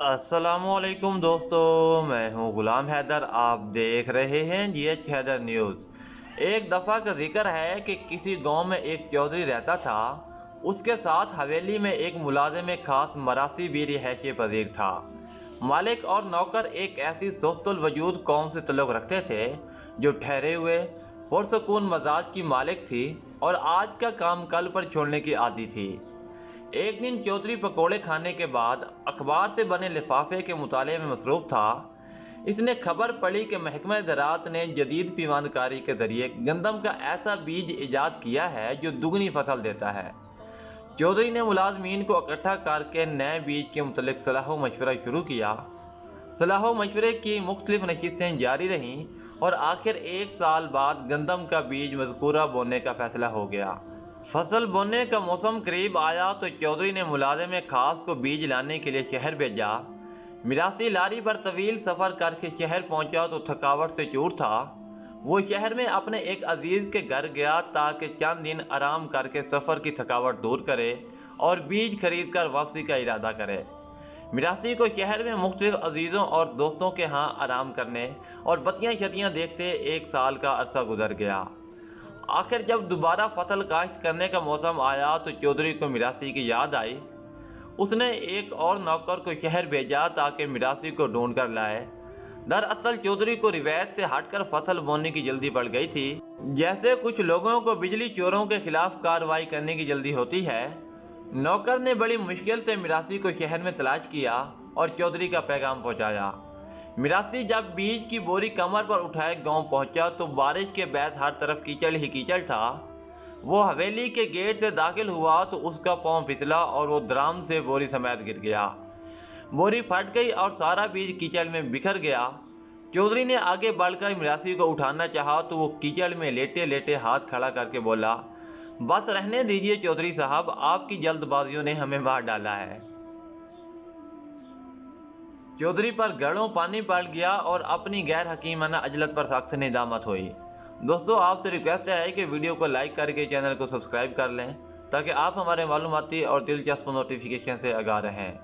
अस्सलामुअलैकुम दोस्तों, मैं हूं गुलाम हैदर। आप देख रहे हैं GH हैदर न्यूज़। एक दफ़ा का जिक्र है कि किसी गांव में एक चौधरी रहता था। उसके साथ हवेली में एक मुलाजिम खास मरासी भी रिहायशी पजीर था। मालिक और नौकर एक ऐसी सोस्तुल वजूद कौम से तल्लुक़ रखते थे जो ठहरे हुए पुरसकून मजाज की मालिक थी और आज का काम कल पर छोड़ने की आदी थी। एक दिन चौधरी पकोड़े खाने के बाद अखबार से बने लिफाफे के मुताले में मसरूफ़ था। इसने खबर पढ़ी कि महकमा ज़राअत ने जदीद पीमानकारी के ज़रिए गंदम का ऐसा बीज ईजाद किया है जो दुगनी फसल देता है। चौधरी ने मुलाजमीन को इकट्ठा करके नए बीज के मुतल्लिक सलाह मशवरा शुरू किया। सलाह मशवरे की मुख्तलिफ नशिस्तें जारी रहीं और आखिर एक साल बाद गंदम का बीज मज़कूरा बोने का फ़ैसला हो गया। फसल बोने का मौसम करीब आया तो चौधरी ने मुलाजिम खास को बीज लाने के लिए शहर भेजा। मिरासी लारी पर तवील सफ़र करके शहर पहुंचा तो थकावट से चूर था। वो शहर में अपने एक अजीज़ के घर गया ताकि चंद दिन आराम करके सफ़र की थकावट दूर करे और बीज खरीद कर वापसी का इरादा करे। मिरासी को शहर में मुख्तलिफ अजीज़ों और दोस्तों के यहाँ आराम करने और बत्तियाँ शतियाँ देखते एक साल का अरसा गुजर गया। आखिर जब दोबारा फसल काश्त करने का मौसम आया तो चौधरी को मिरासी की याद आई। उसने एक और नौकर को शहर भेजा ताकि मिरासी को ढूंढ कर लाए। दरअसल चौधरी को रिवायत से हटकर फसल बोने की जल्दी पड़ गई थी, जैसे कुछ लोगों को बिजली चोरों के खिलाफ कार्रवाई करने की जल्दी होती है। नौकर ने बड़ी मुश्किल से मिरासी को शहर में तलाश किया और चौधरी का पैगाम पहुँचाया। मिरासी जब बीज की बोरी कमर पर उठाए गांव पहुंचा तो बारिश के बाद हर तरफ कीचड़ ही कीचड़ था। वो हवेली के गेट से दाखिल हुआ तो उसका पांव फिसला और वो द्राम से बोरी समेत गिर गया। बोरी फट गई और सारा बीज कीचड़ में बिखर गया। चौधरी ने आगे बढ़कर मिरासी को उठाना चाहा तो वो कीचड़ में लेटे लेटे हाथ खड़ा करके बोला, बस रहने दीजिए चौधरी साहब, आपकी जल्दबाजियों ने हमें मार डाला है। चौधरी पर घड़ों पानी पड़ गया और अपनी गैर हकीमाना अजलत पर सख्त निदामत हुई। दोस्तों, आपसे रिक्वेस्ट है कि वीडियो को लाइक करके चैनल को सब्सक्राइब कर लें ताकि आप हमारे मालूमाती और दिलचस्प नोटिफिकेशन से आगाह रहें।